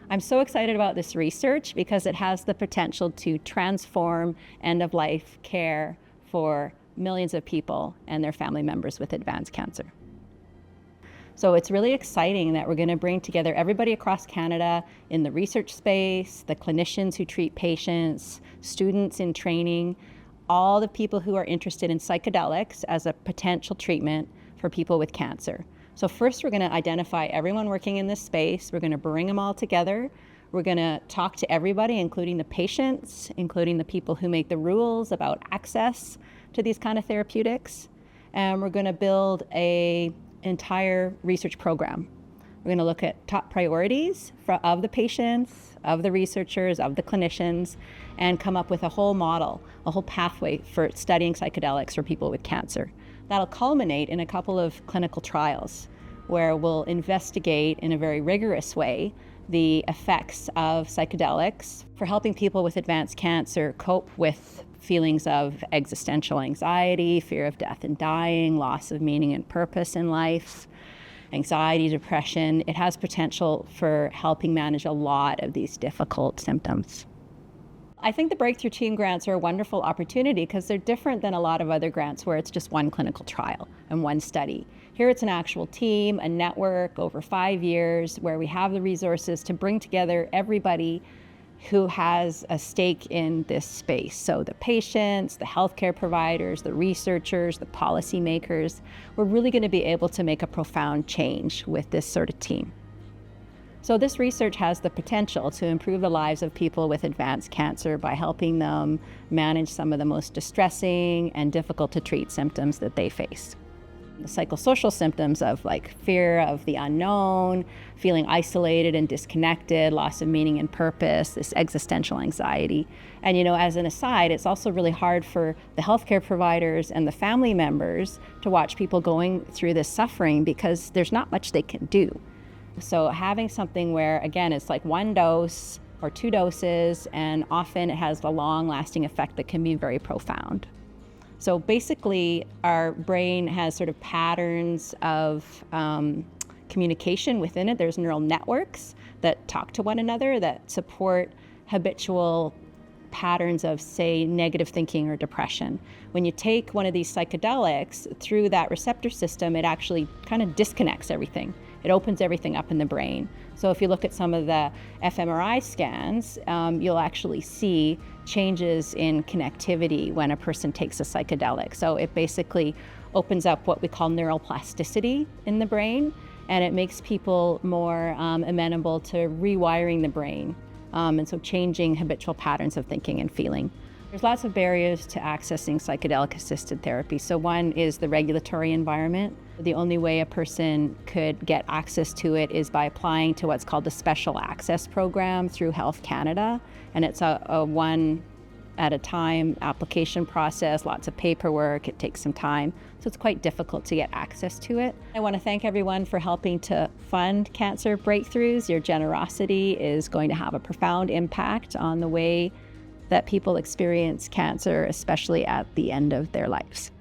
I'm so excited about this research because it has the potential to transform end-of-life care for millions of people and their family members with advanced cancer. So it's really exciting that we're going to bring together everybody across Canada in the research space, the clinicians who treat patients, students in training, all the people who are interested in psychedelics as a potential treatment for people with cancer. So first we're going to identify everyone working in this space. We're going to bring them all together. We're going to talk to everybody, including the patients, including the people who make the rules about access to these kind of therapeutics. And we're going to build an entire research program. We're going to look at top priorities of the patients, of the researchers, of the clinicians, and come up with a whole model, a whole pathway for studying psychedelics for people with cancer. That'll culminate in a couple of clinical trials where we'll investigate in a very rigorous way the effects of psychedelics for helping people with advanced cancer cope with feelings of existential anxiety, fear of death and dying, loss of meaning and purpose in life, anxiety, depression. It has potential for helping manage a lot of these difficult symptoms. I think the Breakthrough Team grants are a wonderful opportunity because they're different than a lot of other grants where it's just one clinical trial and one study. Here it's an actual team, a network over 5 years where we have the resources to bring together everybody who has a stake in this space. So the patients, the healthcare providers, the researchers, the policymakers, we're really going to be able to make a profound change with this sort of team. So this research has the potential to improve the lives of people with advanced cancer by helping them manage some of the most distressing and difficult to treat symptoms that they face. The psychosocial symptoms of like fear of the unknown, feeling isolated and disconnected, loss of meaning and purpose, this existential anxiety. And as an aside, it's also really hard for the healthcare providers and the family members to watch people going through this suffering because there's not much they can do. So having something where, again, it's like one dose or 2 doses, and often it has a long-lasting effect that can be very profound. So basically, our brain has sort of patterns of communication within it. There's neural networks that talk to one another that support habitual patterns of, say, negative thinking or depression. When you take one of these psychedelics through that receptor system, it actually kind of disconnects everything. It opens everything up in the brain. So if you look at some of the fMRI scans, you'll actually see changes in connectivity when a person takes a psychedelic. So it basically opens up what we call neuroplasticity in the brain, and it makes people more amenable to rewiring the brain, and so changing habitual patterns of thinking and feeling. There's lots of barriers to accessing psychedelic-assisted therapy. So one is the regulatory environment. The only way a person could get access to it is by applying to what's called the Special Access Program through Health Canada. And it's a one-at-a-time application process, lots of paperwork, it takes some time. So it's quite difficult to get access to it. I want to thank everyone for helping to fund cancer breakthroughs. Your generosity is going to have a profound impact on the way that people experience cancer, especially at the end of their lives.